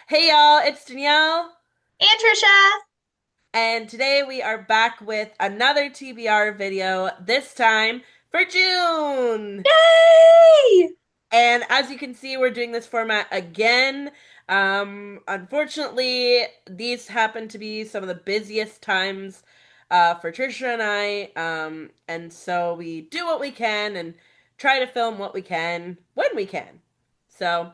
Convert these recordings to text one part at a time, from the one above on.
Hey y'all, it's Danielle, And Tricia. and today we are back with another TBR video, this time for June. Yay! And as you can see, we're doing this format again. Unfortunately, these happen to be some of the busiest times for Tricia and I, and so we do what we can and try to film what we can when we can. So,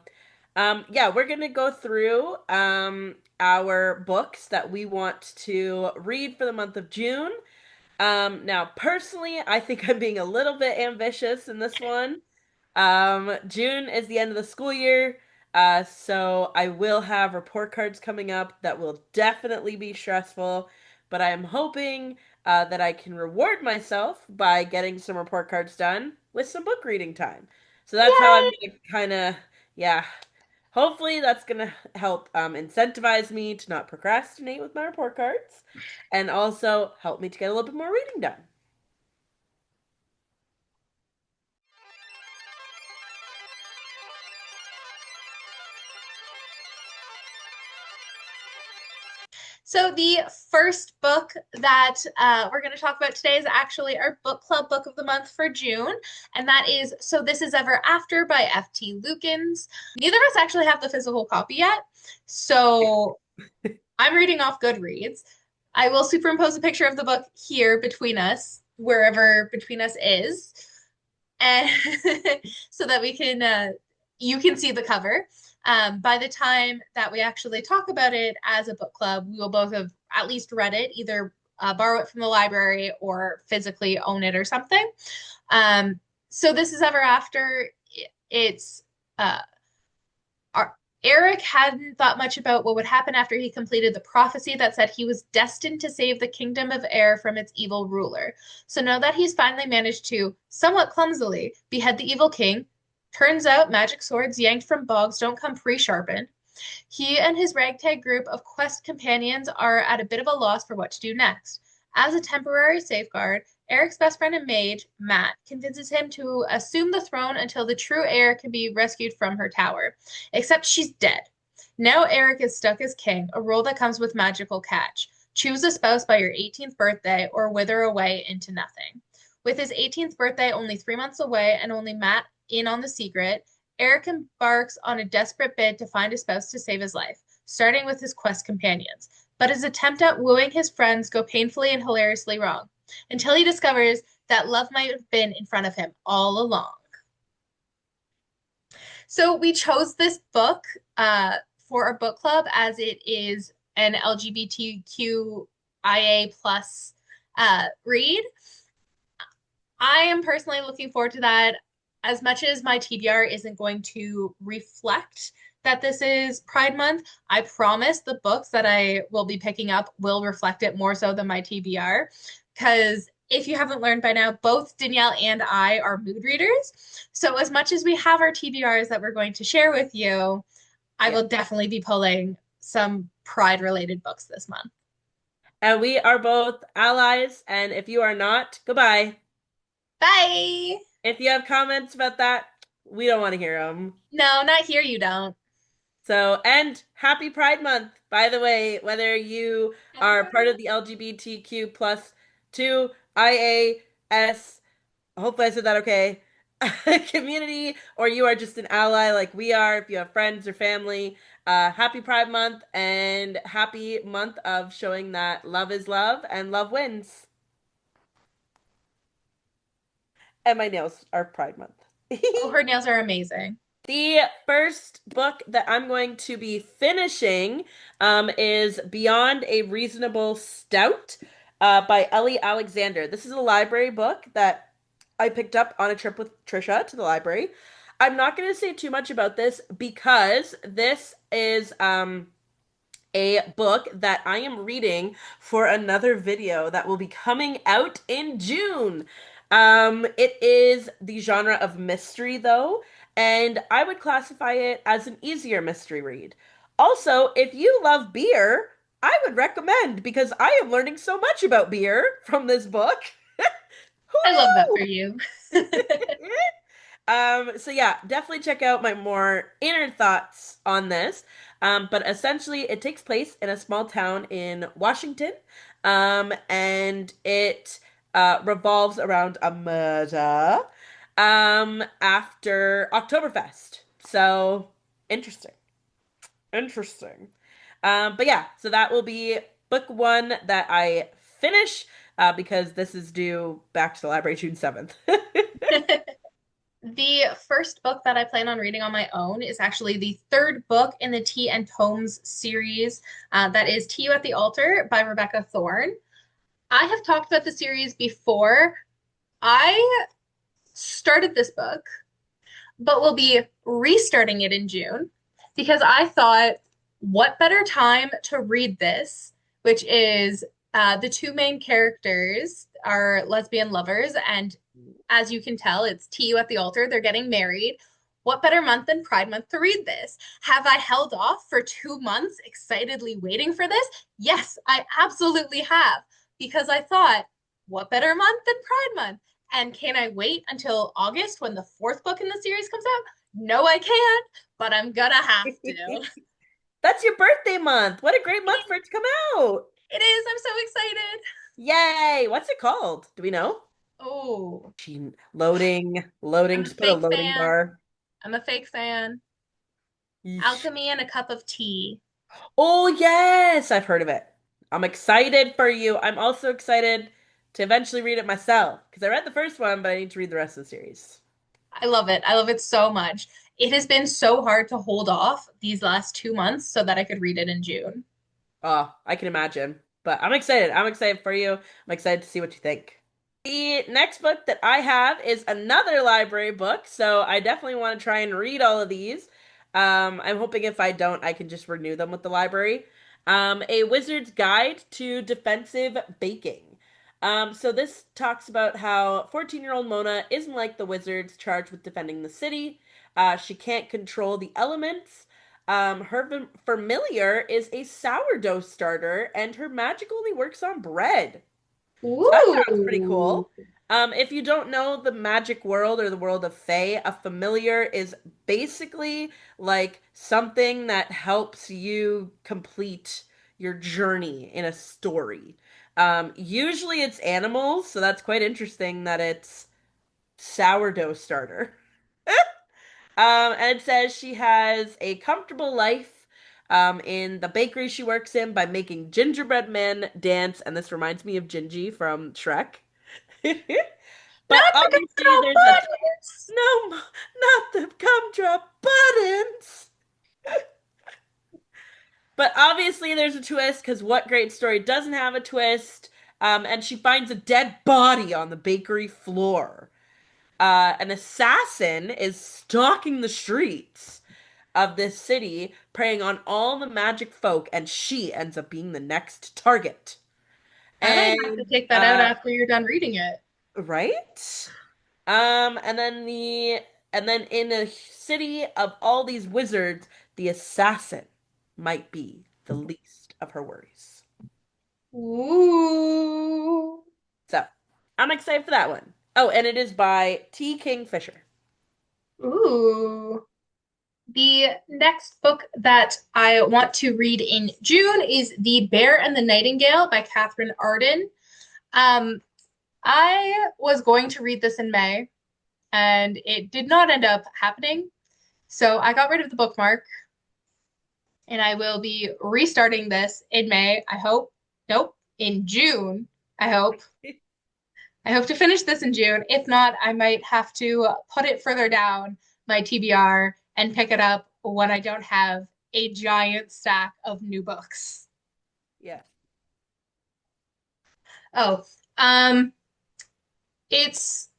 yeah, we're gonna go through our books that we want to read for the month of June. Now, personally, I think I'm being a little bit ambitious in this one. June is the end of the school year, so I will have report cards coming up that will definitely be stressful, but I am hoping that I can reward myself by getting some report cards done with some book reading time. So that's how I'm Yay! gonna kind of, yeah, hopefully that's gonna help incentivize me to not procrastinate with my report cards and also help me to get a little bit more reading done. So, the first book that we're going to talk about today is actually our book club book of the month for June. And that is So This Is Ever After by F.T. Lukens. Neither of us actually have the physical copy yet. So, I'm reading off Goodreads. I will superimpose a picture of the book here between us, wherever between us is, and so that we can you can see the cover. By the time that we actually talk about it as a book club, we will both have at least read it, either borrow it from the library or physically own it or something. So this is ever after. It's uh, our, Eric hadn't thought much about what would happen after he completed the prophecy that said he was destined to save the kingdom of air from its evil ruler. So now that he's finally managed to, somewhat clumsily, behead the evil king, turns out magic swords yanked from bogs don't come pre-sharpened. He and his ragtag group of quest companions are at a bit of a loss for what to do next. As a temporary safeguard, Eric's best friend and mage, Matt, convinces him to assume the throne until the true heir can be rescued from her tower. Except she's dead. Now Eric is stuck as king, a role that comes with magical catch. Choose a spouse by your 18th birthday or wither away into nothing. With his 18th birthday only 3 months away and only Matt in on the secret, Eric embarks on a desperate bid to find a spouse to save his life, starting with his quest companions. But his attempt at wooing his friends go painfully and hilariously wrong, until he discovers that love might have been in front of him all along. So we chose this book for our book club as it is an LGBTQIA plus read. I am personally looking forward to that. As much as my TBR isn't going to reflect that this is Pride Month, I promise the books that I will be picking up will reflect it more so than my TBR. Because if you haven't learned by now, both Danielle and I are mood readers. So, as much as we have our TBRs that we're going to share with you, I Yeah. will definitely be pulling some Pride related books this month. And we are both allies, and if you are not, goodbye. Bye. If you have comments about that, we don't want to hear them. No, not here, you don't. So, and happy Pride Month, by the way, whether you Happy are Pride part of Month. the LGBTQ plus two IAS, hopefully I said that okay, community, or you are just an ally like we are, if you have friends or family, happy Pride Month and happy month of showing that love is love and love wins. And my nails are Pride Month. Oh, her nails are amazing. The first book that I'm going to be finishing is Beyond a Reasonable Stout by Ellie Alexander. This is a library book that I picked up on a trip with Tricia to the library. I'm not going to say too much about this because this is a book that I am reading for another video that will be coming out in June. It is the genre of mystery, though, and I would classify it as an easier mystery read. Also, if you love beer, I would recommend because I am learning so much about beer from this book. I love that Who for you. knew? So yeah, definitely check out my more inner thoughts on this. But essentially, it takes place in a small town in Washington, and it revolves around a murder after Oktoberfest. So interesting. Interesting. But yeah, so that will be book one that I finish because this is due back to the library June 7th. The first book that I plan on reading on my own is actually the third book in the Tea and Holmes series. That is Tea You at the Altar by Rebecca Thorne. I have talked about the series before. I started this book, but will be restarting it in June because I thought, what better time to read this, which is the two main characters are lesbian lovers, and as you can tell, it's Tea You at the Altar. They're getting married. What better month than Pride Month to read this? Have I held off for 2 months excitedly waiting for this? Yes, I absolutely have, because I thought, what better month than Pride Month? And can I wait until August when the fourth book in the series comes out? No, I can't, but I'm gonna have to. That's your birthday month. What a great month for it to come out. It is. I'm so excited. Yay. What's it called? Do we know? Oh, Loading, loading. I'm a Just put a fake loading fan. bar. I'm a fake fan. Yeesh. Alchemy and a cup of tea. Oh, yes, I've heard of it. I'm excited for you. I'm also excited to eventually read it myself because I read the first one, but I need to read the rest of the series. I love it. I love it so much. It has been so hard to hold off these last 2 months so that I could read it in June. Oh, I can imagine. But I'm excited. I'm excited for you. I'm excited to see what you think. The next book that I have is another library book, so I definitely want to try and read all of these. I'm hoping if I don't, I can just renew them with the library. A Wizard's Guide to Defensive Baking. So this talks about how 14-year-old Mona isn't like the wizards charged with defending the city. She can't control the elements. Her familiar is a sourdough starter, and her magic only works on bread. So that sounds pretty Ooh. cool. If you don't know the magic world or the world of Fae, a familiar is basically like something that helps you complete your journey in a story. Usually it's animals, so that's quite interesting that it's sourdough starter. And it says she has a comfortable life in the bakery she works in by making gingerbread men dance, and this reminds me of Gingy from Shrek. But Not the obviously, gumdrop there's a buttons. no, not the gumdrop buttons. But obviously, there's a twist because what great story doesn't have a twist? And she finds a dead body on the bakery floor. An assassin is stalking the streets of this city, preying on all the magic folk, and she ends up being the next target. I might have to And take that out after you're done reading it. right? And then in a city of all these wizards, the assassin might be the least of her worries. Ooh. So, I'm excited for that one. Oh, and it is by T. Kingfisher. Ooh. The next book that I want to read in June is The Bear and the Nightingale by Katherine Arden. Um, I was going to read this in May, and it did not end up happening. So I got rid of the bookmark, and I will be restarting this in May. I hope. Nope, in June. I hope. I hope to finish this in June. If not, I might have to put it further down my TBR and pick it up when I don't have a giant stack of new books. Yeah. Oh, um, it's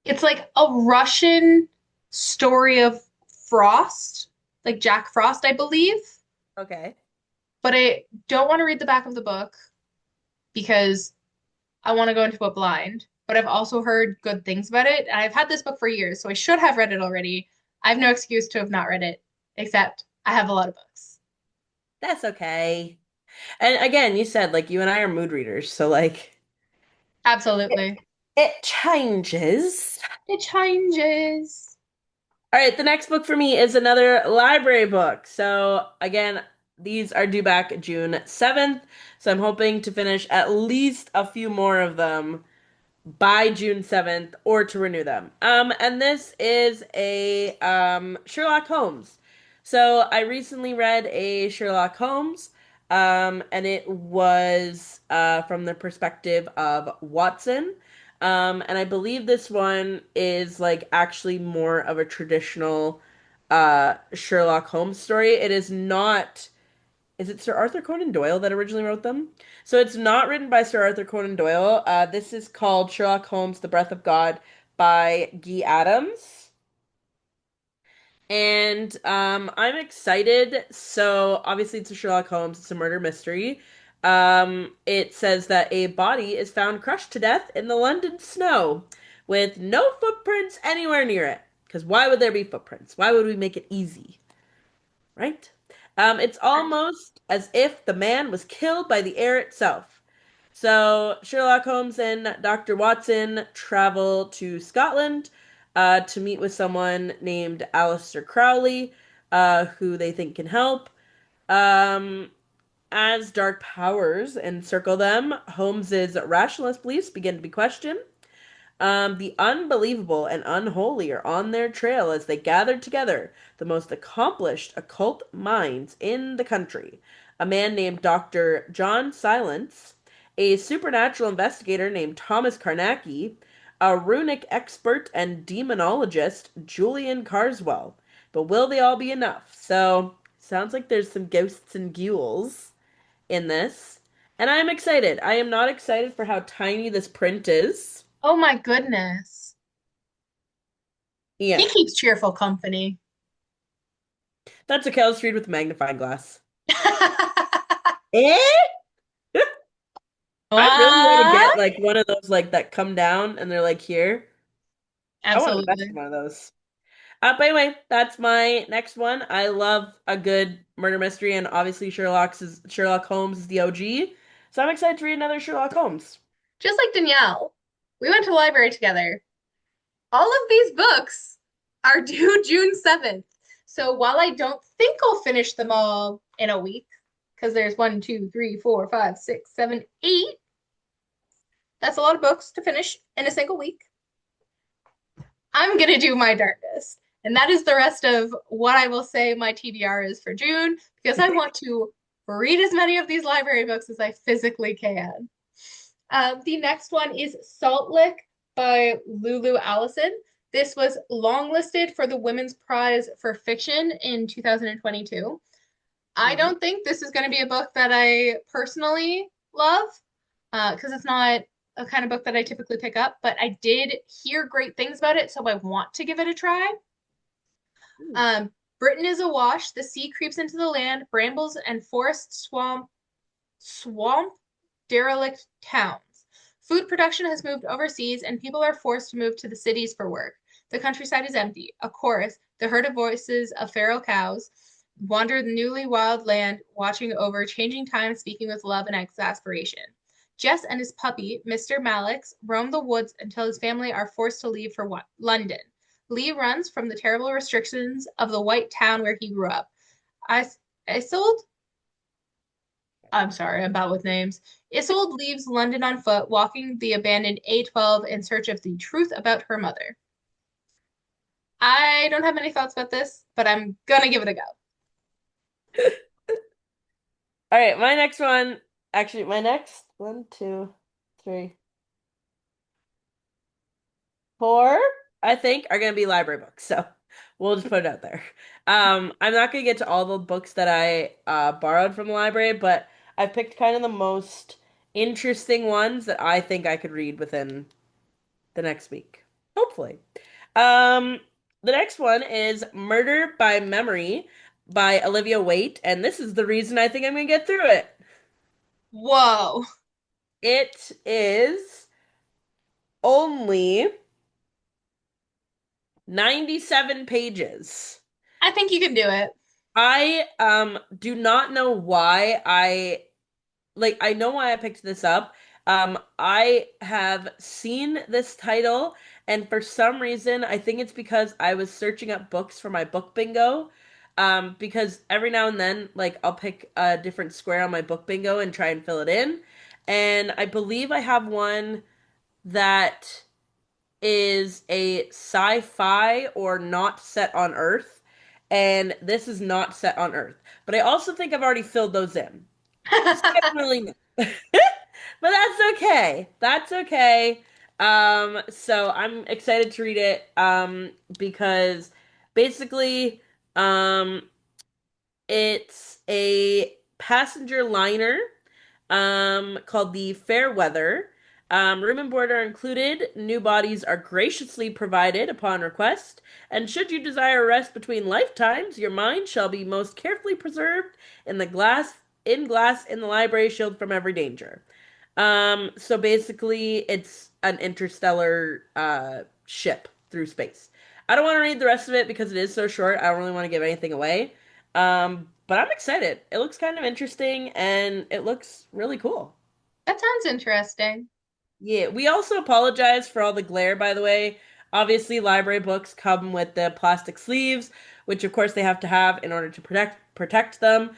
it's like a Russian story of Frost, like Jack Frost, I believe. Okay. But I don't want to read the back of the book because I want to go into it blind. But I've also heard good things about it, and I've had this book for years, so I should have read it already. I have no excuse to have not read it, except I have a lot of books. That's okay. And again, you said like you and I are mood readers, so like it, Absolutely. it changes. It changes. All right, the next book for me is another library book. So again, these are due back June 7th. So I'm hoping to finish at least a few more of them by June 7th or to renew them. And this is a Sherlock Holmes. So I recently read a Sherlock Holmes, and it was from the perspective of Watson. And I believe this one is like actually more of a traditional Sherlock Holmes story. It is not, is it Sir Arthur Conan Doyle that originally wrote them? So it's not written by Sir Arthur Conan Doyle. This is called Sherlock Holmes: The Breath of God by Guy Adams. And I'm excited. So obviously it's a Sherlock Holmes, it's a murder mystery. It says that a body is found crushed to death in the London snow with no footprints anywhere near it. Because why would there be footprints? Why would we make it easy? Right? It's almost as if the man was killed by the air itself. So Sherlock Holmes and Dr. Watson travel to Scotland to meet with someone named Aleister Crowley, who they think can help. Um, as dark powers encircle them, Holmes's rationalist beliefs begin to be questioned. The unbelievable and unholy are on their trail as they gather together the most accomplished occult minds in the country. A man named Dr. John Silence, a supernatural investigator named Thomas Carnacki, a runic expert and demonologist, Julian Carswell. But will they all be enough? So, sounds like there's some ghosts and ghouls in this. And I am excited. I am not excited for how tiny this print is. Oh my goodness. He Yeah. keeps cheerful company. That's a Kell Street with a magnifying glass. Eh? I really want to get What? like one of those like that come down and they're like here. I want to invest in Absolutely. one of those. But anyway, that's my next one. I love a good murder mystery, and obviously Sherlock Holmes is the OG. So I'm excited to read another Sherlock Holmes. Just like Danielle, we went to the library together. All of these books are due June 7th. So while I don't think I'll finish them all in a week, because there's one, two, three, four, five, six, seven, eight. That's a lot of books to finish in a single week. I'm gonna do my darndest. And that is the rest of what I will say my TBR is for June, because I want to read as many of these library books as I physically can. The next one is Salt Lick by Lulu Allison. This was longlisted for the Women's Prize for Fiction in 2022. I Mhm. don't think this is going to be a book that I personally love because it's not a kind of book that I typically pick up, but I did hear great things about it, so I want to give it a try. Um, Britain is awash. The sea creeps into the land, brambles and forest swamp derelict towns. Food production has moved overseas, and people are forced to move to the cities for work. The countryside is empty. A chorus, the herd of voices of feral cows, wander the newly wild land, watching over changing time, speaking with love and exasperation. Jess and his puppy, Mr. Malix, roam the woods until his family are forced to leave for London. Lee runs from the terrible restrictions of the white town where he grew up. I, I sold I'm sorry, I'm bad with names. Isolde leaves London on foot, walking the abandoned A12 in search of the truth about her mother. I don't have many thoughts about this, but I'm gonna give it a go. All right, my next one, actually, my next one, two, three, four, I think, are going to be library books. So we'll just put it out there. I'm not going to get to all the books that I borrowed from the library, but I picked kind of the most interesting ones that I think I could read within the next week. Hopefully. Um, the next one is Murder by Memory by Olivia Waite, and this is the reason I think I'm going to get through it. Whoa. It is only 97 pages. I think you can do it. I do not know why I know why I picked this up. I have seen this title, and for some reason, I think it's because I was searching up books for my book bingo. Because every now and then, like, I'll pick a different square on my book bingo and try and fill it in. And I believe I have one that is a sci-fi or not set on Earth, and this is not set on Earth. But I also think I've already filled those in. So I don't really know. But that's okay. That's okay. So I'm excited to read it because basically um it's a passenger liner called the Fairweather. Room and board are included. New bodies are graciously provided upon request. And should you desire rest between lifetimes, your mind shall be most carefully preserved in the glass in the library, shielded from every danger. So basically, it's an interstellar ship through space. I don't want to read the rest of it because it is so short. I don't really want to give anything away. But I'm excited. It looks kind of interesting and it looks really cool. That sounds interesting. Yeah, we also apologize for all the glare, by the way. Obviously, library books come with the plastic sleeves, which of course they have to have in order to protect them.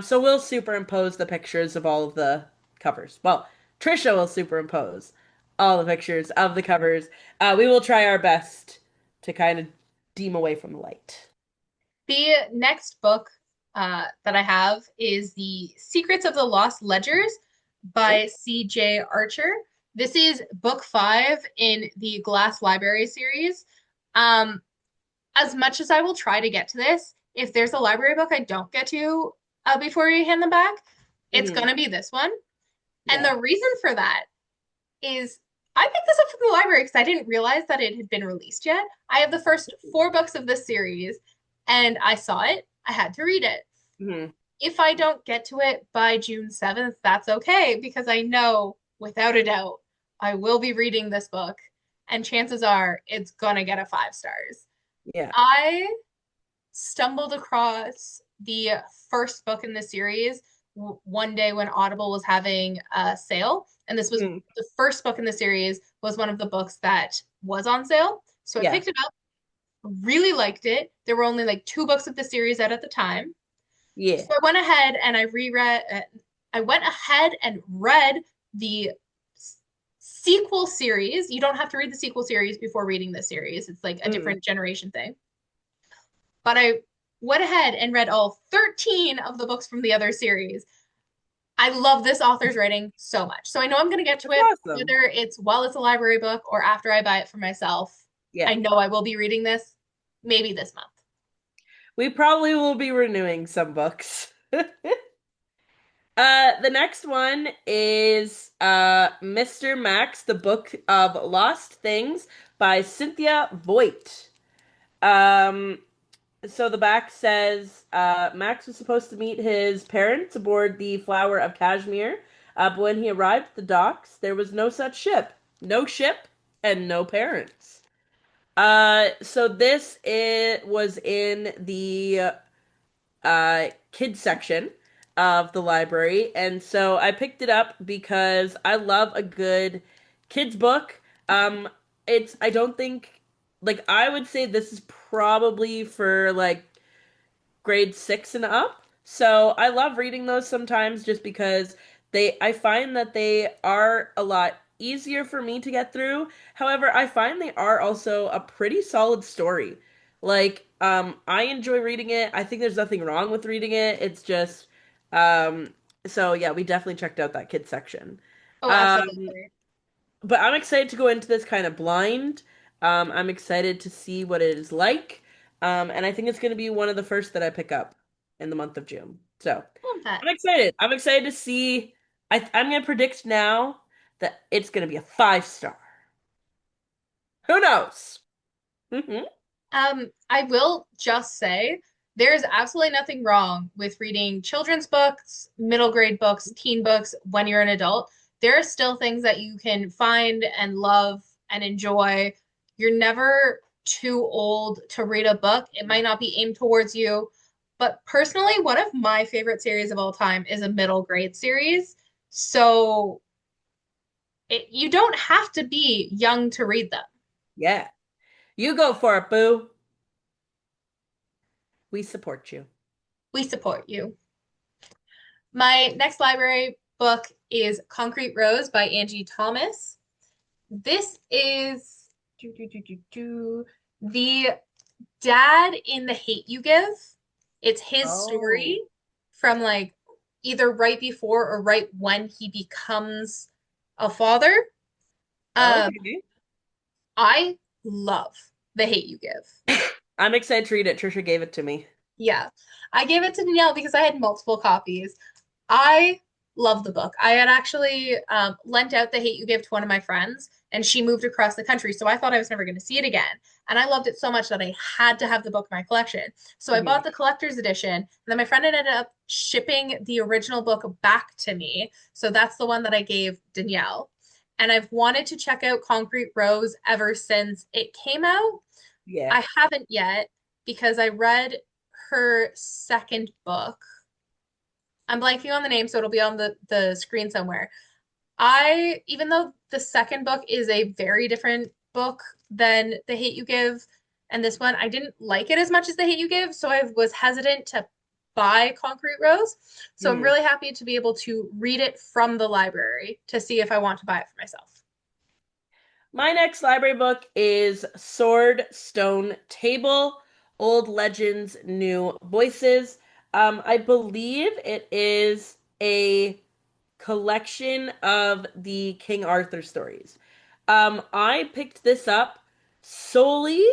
So we'll superimpose the pictures of all of the covers. Well, Tricia will superimpose all the pictures of the covers. We will try our best to kind of deem away from the light. The next book that I have is The Secrets of the Lost Ledgers Oh, by C.J. Archer. This is book five in the Glass Library series. Um, as much as I will try to get to this, if there's a library book I don't get to before you hand them back, it's mhm. going to be this one. And Yeah. the reason for that is I picked this up from the library because I didn't realize that it had been released yet. I have the first four books of this series and I saw it. I had to read it. Mhm. If I don't get to it by June 7th, that's okay because I know without a doubt I will be reading this book and chances are it's gonna get a 5 stars. Yeah. I stumbled across the first book in the series one day when Audible was having a sale, and this was Mhm. the first book in the series was one of the books that was on sale. So I Yeah. picked it up, really liked it. There were only like two books of the series out at the time. So Yeah. I went ahead and I went ahead and read the sequel series. You don't have to read the sequel series before reading the series. It's like a Mhm. different generation thing. But I went ahead and read all 13 of the books from the other series. I love this author's writing so much. So I know I'm going to get to That's it, awesome. whether it's while it's a library book or after I buy it for myself. Yeah. I know I will be reading this maybe this month. We probably will be renewing some books. The next one is Mr. Max, the Book of Lost Things by Cynthia Voigt. Um, so the back says Max was supposed to meet his parents aboard the Flower of Kashmir, but when he arrived at the docks, there was no such ship. No ship and no parents. So this it was in the kids section of the library, and so I picked it up because I love a good kids book. Um, it's I don't think like I would say this is probably for like grade six and up. So I love reading those sometimes just because I find that they are a lot easier for me to get through. However, I find they are also a pretty solid story. Like, I enjoy reading it. I think there's nothing wrong with reading it. It's just, um, so yeah, we definitely checked out that kid section. Oh, Um, absolutely. but I'm excited to go into this kind of blind. I'm excited to see what it is like. And I think it's going to be one of the first that I pick up in the month of June. So Love that. I'm excited. I'm excited to see. I'm going to predict now that it's going to be a 5 star. Who knows? Hmm. I will just say there's absolutely nothing wrong with reading children's books, middle grade books, teen books when you're an adult. There are still things that you can find and love and enjoy. You're never too old to read a book. It might not be aimed towards you, but personally, one of my favorite series of all time is a middle grade series. So You don't have to be young to read them. Yeah. You go for it, boo. We support you. We support you. My next library book is Concrete Rose by Angie Thomas. This is the dad in The Hate You Give. It's his Oh. story from like either right before or right when he becomes a father. Um, Okay. I love The Hate You Give. I'm excited to read it. Trisha gave it to me. Yeah. I gave it to Danielle because I had multiple copies. I love the book. I had actually lent out The Hate You Give to one of my friends, and she moved across the country. So I thought I was never going to see it again. And I loved it so much that I had to have the book in my collection. So I Mhm. bought the collector's edition, and then my friend ended up shipping the original book back to me. So that's the one that I gave Danielle. And I've wanted to check out Concrete Rose ever since it came out. Yeah. I haven't yet because I read her second book. I'm blanking on the name, so it'll be on the screen somewhere. Even though the second book is a very different book than The Hate You Give, and this one, I didn't like it as much as The Hate You Give, so I was hesitant to buy Concrete Rose. So I'm Mhm. really happy to be able to read it from the library to see if I want to buy it for myself. My next library book is Sword, Stone, Table, Old Legends, New Voices. I believe it is a collection of the King Arthur stories. I picked this up solely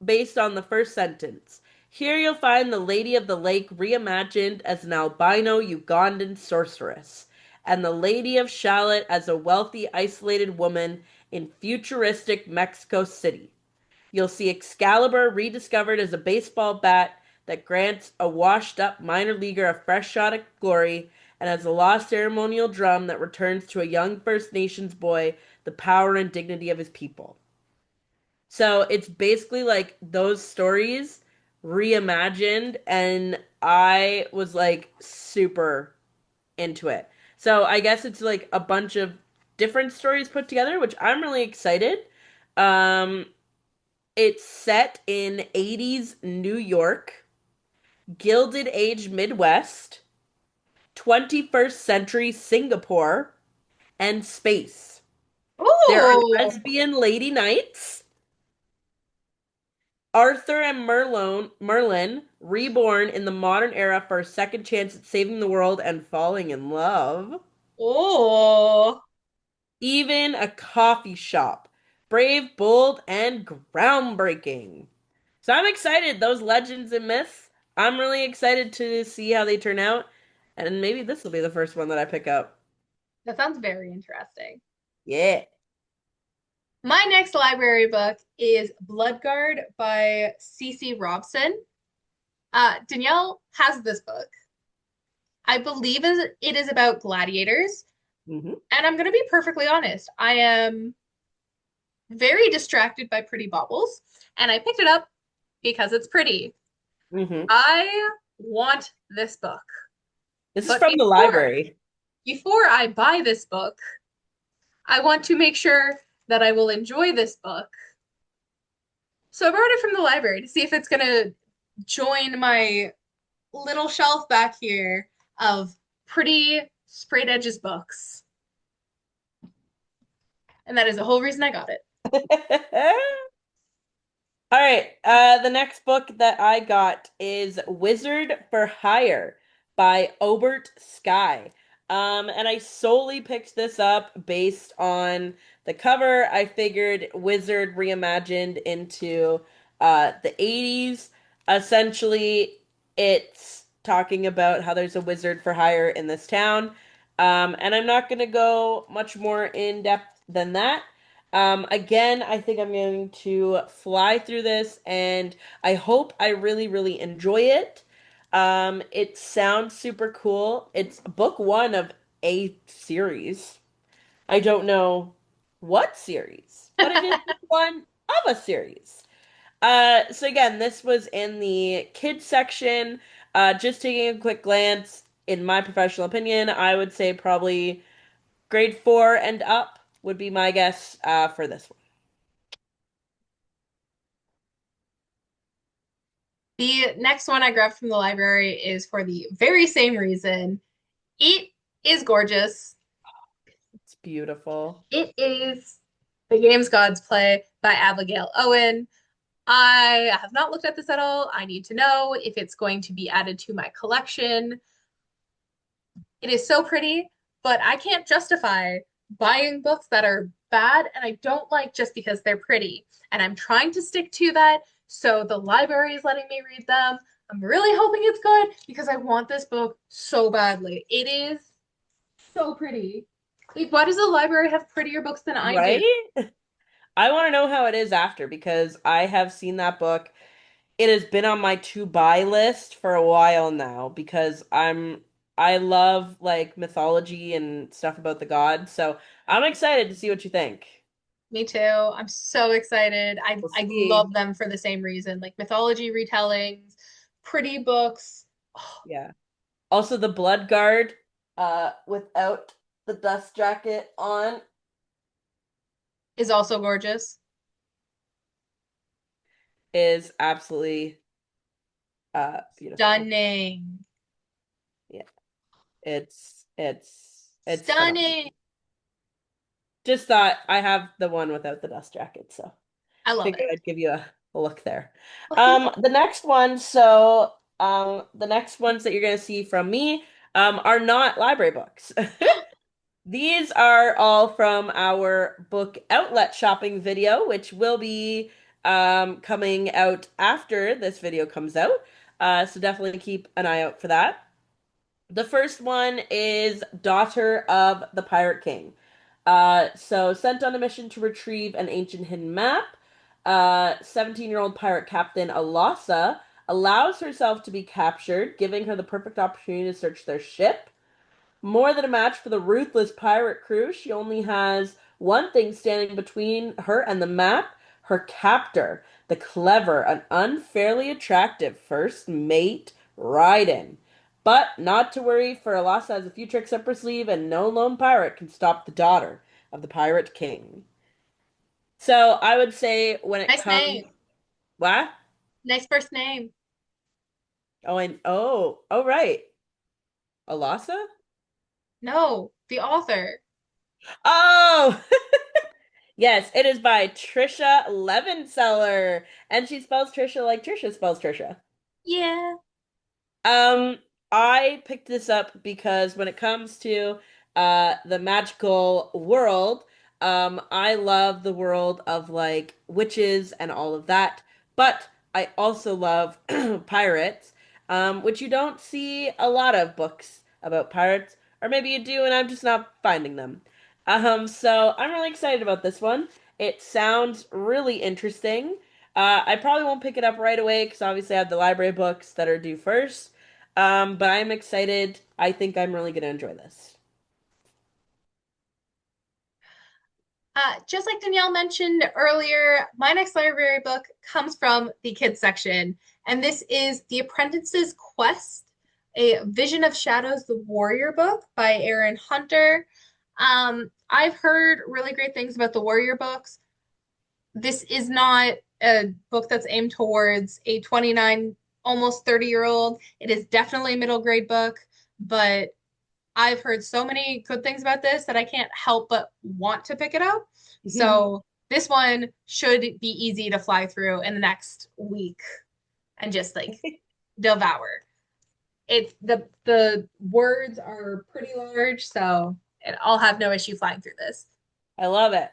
based on the first sentence. Here you'll find the Lady of the Lake reimagined as an albino Ugandan sorceress, and the Lady of Shalott as a wealthy, isolated woman in futuristic Mexico City. You'll see Excalibur rediscovered as a baseball bat that grants a washed up minor leaguer a fresh shot at glory, and as a lost ceremonial drum that returns to a young First Nations boy the power and dignity of his people. So it's basically like those stories reimagined, and I was like super into it. So I guess it's like a bunch of different stories put together, which I'm really excited. Um, it's set in 80s New York, Gilded Age Midwest, 21st century Singapore, and space. There are Oh, lesbian lady knights. Arthur and Merlin, reborn in the modern era for a second chance at saving the world and falling in love. oh, Even a coffee shop. Brave, bold, and groundbreaking. So I'm excited. Those legends and myths. I'm really excited to see how they turn out. And maybe this will be the first one that I pick up. that sounds very interesting. Yeah. My next library book is Bloodguard by Cecy Robson. Danielle has this book. I believe it is about gladiators. Hmm. And I'm going to be perfectly honest. I am very distracted by pretty baubles, and I picked it up because it's pretty. Hmm. I want this book. This is But from the library. before I buy this book, I want to make sure that I will enjoy this book. So I borrowed it from the library to see if it's going to join my little shelf back here of pretty sprayed edges books. And that is the whole reason I got it. All right. The next book that I got is Wizard for Hire by Obert Skye. And I solely picked this up based on the cover. I figured Wizard reimagined into the 80s. Essentially, it's talking about how there's a wizard for hire in this town. And I'm not going to go much more in depth than that. Again, I think I'm going to fly through this, and I hope I really, really enjoy it. It sounds super cool. It's book one of a series. I don't know what series, but it is book one of a series. So again, this was in the kids section. Just taking a quick glance, in my professional opinion, I would say probably grade 4 and up. would be my guess for this one. The next one I grabbed from the library is for the very same reason. It is gorgeous. It's beautiful. It is The Games Gods Play by Abigail Owen. I have not looked at this at all. I need to know if it's going to be added to my collection. It is so pretty, but I can't justify buying books that are bad and I don't like just because they're pretty. And I'm trying to stick to that. So the library is letting me read them. I'm really hoping it's good because I want this book so badly. It is so pretty. Like, why does the library have prettier books than I do? Right? I want to know how it is after because I have seen that book. It has been on my to buy list for a while now because I love like mythology and stuff about the gods. So I'm excited to see what you think. Me too. I'm so excited. We'll I see. love them for the same reason. Like mythology retellings, pretty books. Oh, Yeah. Also the Bloodguard without the dust jacket on is also gorgeous. is absolutely beautiful. Stunning. Yeah. It's phenomenal. Stunning. Just thought I have the one without the dust jacket, so I love figured it. I'd give you a look there. The next one, so the next ones that you're gonna see from me are not library books. These are all from our book outlet shopping video, which will be coming out after this video comes out. So definitely keep an eye out for that. The first one is Daughter of the Pirate King. So sent on a mission to retrieve an ancient hidden map, 17-year-old pirate captain Alasa allows herself to be captured, giving her the perfect opportunity to search their ship. More than a match for the ruthless pirate crew, she only has one thing standing between her and the map, her captor, the clever and unfairly attractive first mate, Ryden. But not to worry, for Alasa has a few tricks up her sleeve, and no lone pirate can stop the daughter of the Pirate King. So I would say when it Nice comes, name. what? Nice first name. Oh, and oh, right, Alasa. No, the author. Oh, yes, it is by Tricia Levenseller, and she spells Tricia like Tricia spells Tricia. Yeah. Um, I picked this up because when it comes to the magical world, I love the world of like witches and all of that, but I also love pirates, which you don't see a lot of books about pirates, or maybe you do and I'm just not finding them. So I'm really excited about this one. It sounds really interesting. I probably won't pick it up right away because obviously I have the library books that are due first. But I'm excited. I think I'm really going to enjoy this. Just like Danielle mentioned earlier, my next library book comes from the kids section, and this is The Apprentice's Quest, a Vision of Shadows, the Warrior book by Aaron Hunter. I've heard really great things about the Warrior books. This is not a book that's aimed towards a 29, almost 30-year-old. It is definitely a middle grade book, but I've heard so many good things about this that I can't help but want to pick it up. So this one should be easy to fly through in the next week and just like devour. It's the words are pretty large, so I'll have no issue flying through this. I love it.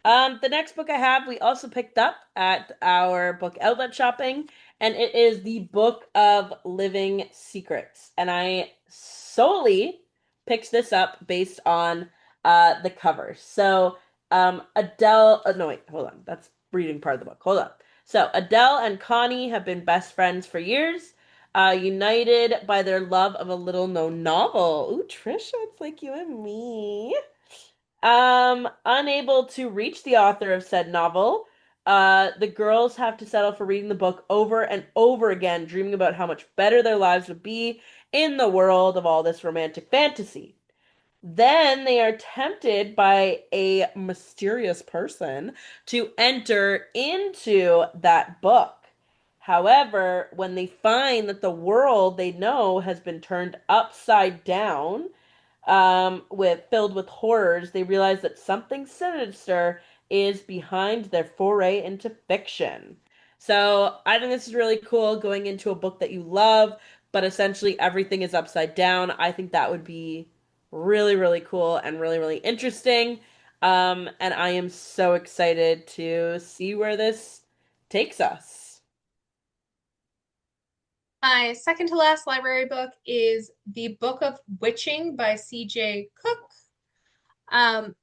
The next book I have, we also picked up at our book outlet shopping, and it is the Book of Living Secrets. And I solely picked this up based on the cover. So, Adele, no, wait, hold on. That's reading part of the book. Hold on. So, Adele and Connie have been best friends for years, united by their love of a little known novel. Ooh, Trisha, it's like you and me. Unable to reach the author of said novel, the girls have to settle for reading the book over and over again, dreaming about how much better their lives would be in the world of all this romantic fantasy. Then they are tempted by a mysterious person to enter into that book. However, when they find that the world they know has been turned upside down, with filled with horrors, they realize that something sinister is behind their foray into fiction. So I think this is really cool going into a book that you love, but essentially everything is upside down. I think that would be really, really cool and really, really interesting. And I am so excited to see where this takes us. My second to last library book is The Book of Witching by C.J. Cook. Um,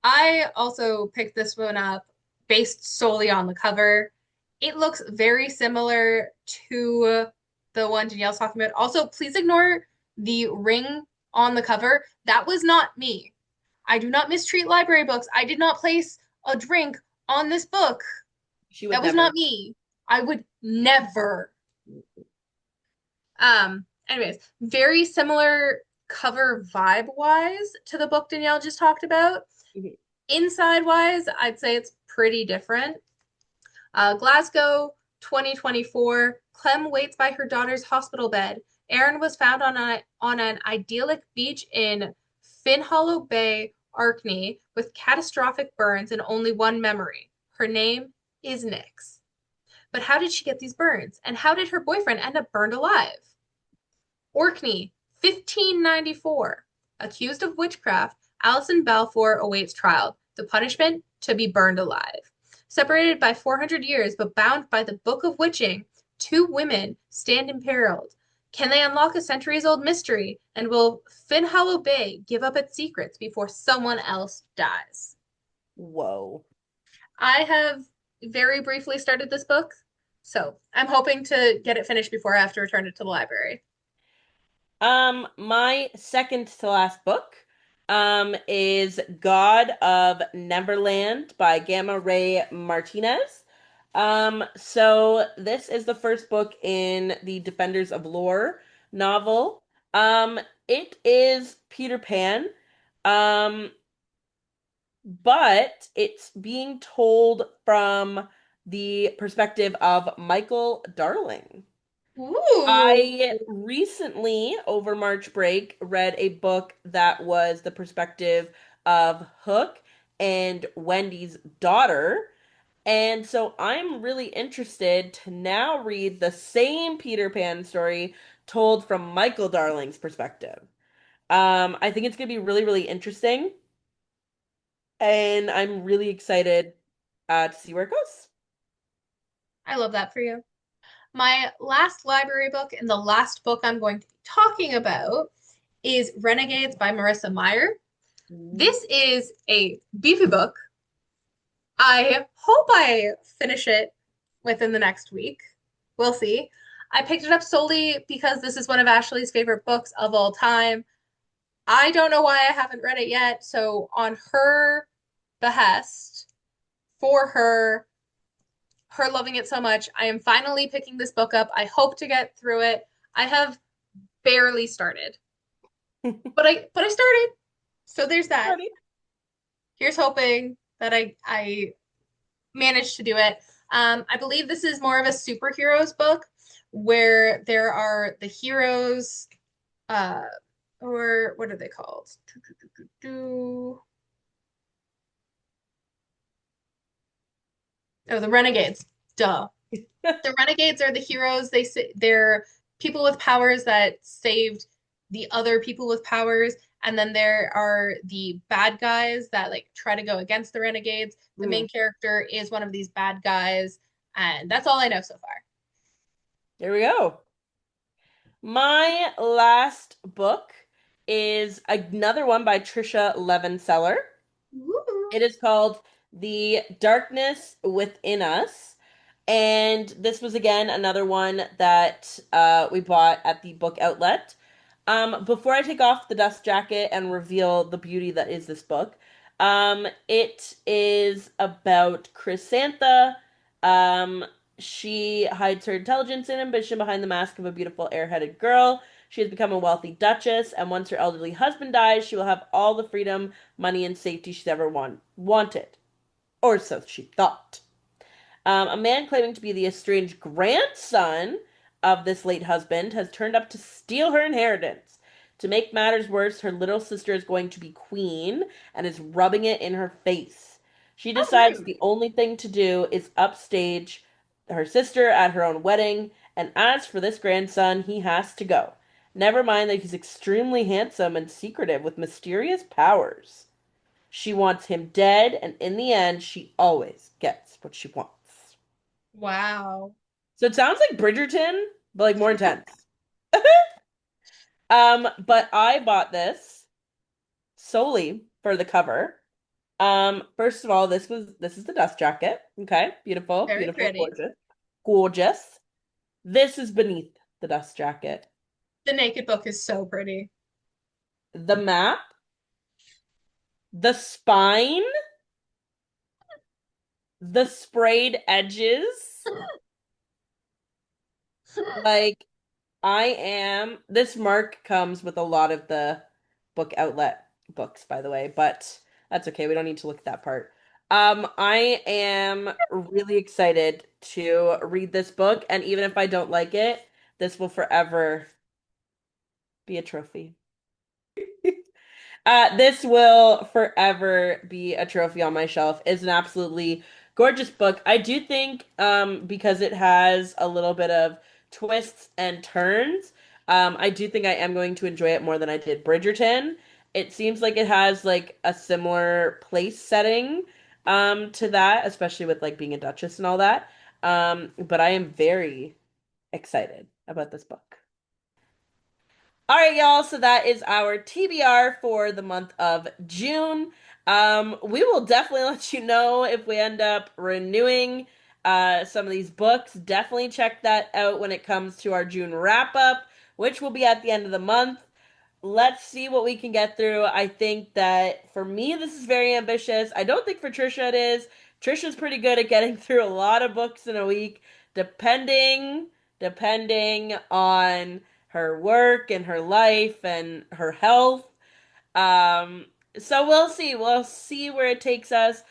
I also picked this one up based solely on the cover. It looks very similar to the one Danielle's talking about. Also, please ignore the ring on the cover. That was not me. I do not mistreat library books. I did not place a drink on this book. She That would was not never. me. I would never. Anyways, very similar cover vibe wise to the book Danielle just talked about. Inside wise, I'd say it's pretty different. Glasgow, 2024. Clem waits by her daughter's hospital bed. Erin was found on an idyllic beach in Finhollow Bay, Orkney, with catastrophic burns and only one memory. Her name is Nix. But how did she get these burns? And how did her boyfriend end up burned alive? Orkney, 1594. Accused of witchcraft, Alison Balfour awaits trial. The punishment? To be burned alive. Separated by 400 years, but bound by the Book of Witching, two women stand imperiled. Can they unlock a centuries old mystery? And will Finhollow Bay give up its secrets before someone else dies? Whoa. I have very briefly started this book, so I'm hoping to get it finished before I have to return it to the library. My second to last book, is God of Neverland by Gamma Ray Martinez. So this is the first book in the Defenders of Lore novel. It is Peter Pan, um, but it's being told from the perspective of Michael Darling. Ooh. I recently, over March break, read a book that was the perspective of Hook and Wendy's daughter. And so I'm really interested to now read the same Peter Pan story told from Michael Darling's perspective. I think it's going to be really, really interesting. And I'm really excited to see where it goes. I love that for you. My last library book and the last book I'm going to be talking about is Renegades by Marissa Meyer. This is a beefy book. I hope I finish it within the next week. We'll see. I picked it up solely because this is one of Ashley's favorite books of all time. I don't know why I haven't read it yet, so on her behest, for her loving it so much, I am finally picking this book up. I hope to get through it. I have barely started, but I started. So there's that. Ready? Here's hoping that I managed to do it. I believe this is more of a superheroes book where there are the heroes, uh, or what are they called? Oh, the Renegades. Duh. The Renegades are the heroes. They're people with powers that saved the other people with powers, and then there are the bad guys that like try to go against the Renegades. The Mm, main character is one of these bad guys, and that's all I know so far. there we go. My last book is another one by Tricia Levenseller. Woo. It is called The Darkness Within Us. And this was again another one that we bought at the book outlet. Before I take off the dust jacket and reveal the beauty that is this book, it is about Chrysantha, um, She hides her intelligence and ambition behind the mask of a beautiful airheaded girl. She has become a wealthy duchess, and once her elderly husband dies, she will have all the freedom, money, and safety she's ever wanted. Or so she thought. A man claiming to be the estranged grandson of this late husband has turned up to steal her inheritance. To make matters worse, her little sister is going to be queen and is rubbing it in her face. She How decides rude. the only thing to do is upstage her sister at her own wedding, and as for this grandson, he has to go. Never mind that he's extremely handsome and secretive with mysterious powers. She wants him dead, and in the end, she always gets what she wants. Wow. So it sounds like Bridgerton, but like more intense. But I bought this solely for the cover. First of all, this is the dust jacket. Okay, beautiful, Very beautiful, pretty. gorgeous, gorgeous. This is beneath the dust jacket. The naked book is so pretty. The map, the spine, the sprayed edges. Like this mark comes with a lot of the book outlet books, by the way, but that's okay. We don't need to look at that part. I am really excited to read this book, and even if I don't like it, this will forever be a trophy. This will forever be a trophy on my shelf. It's an absolutely gorgeous book. I do think, because it has a little bit of twists and turns, I do think I am going to enjoy it more than I did Bridgerton. It seems like it has like a similar place setting, to that, especially with like being a duchess and all that. But I am very excited about this book. All right, y'all. So that is our TBR for the month of June. We will definitely let you know if we end up renewing some of these books. Definitely check that out when it comes to our June wrap up, which will be at the end of the month. Let's see what we can get through. I think that for me, this is very ambitious. I don't think for Trisha it is. Trisha's pretty good at getting through a lot of books in a week, depending on her work and her life and her health. Um, so we'll see. We'll see where it takes us.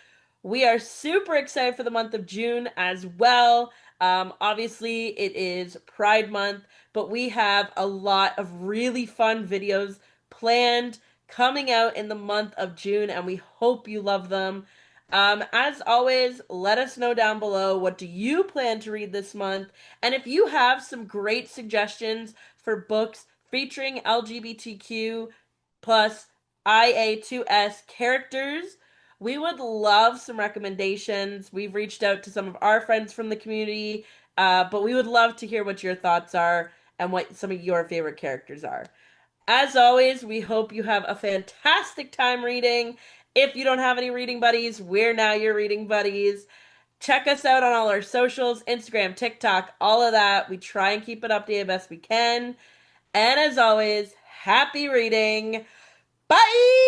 We are super excited for the month of June as well. Obviously, it is Pride Month, but we have a lot of really fun videos planned coming out in the month of June, and we hope you love them. As always, let us know down below, what do you plan to read this month? And if you have some great suggestions for books featuring LGBTQ plus IA2S characters, we would love some recommendations. We've reached out to some of our friends from the community, but we would love to hear what your thoughts are and what some of your favorite characters are. As always, we hope you have a fantastic time reading. If you don't have any reading buddies, we're now your reading buddies. Check us out on all our socials, Instagram, TikTok, all of that. We try and keep it updated best we can. And as always, happy reading. Bye!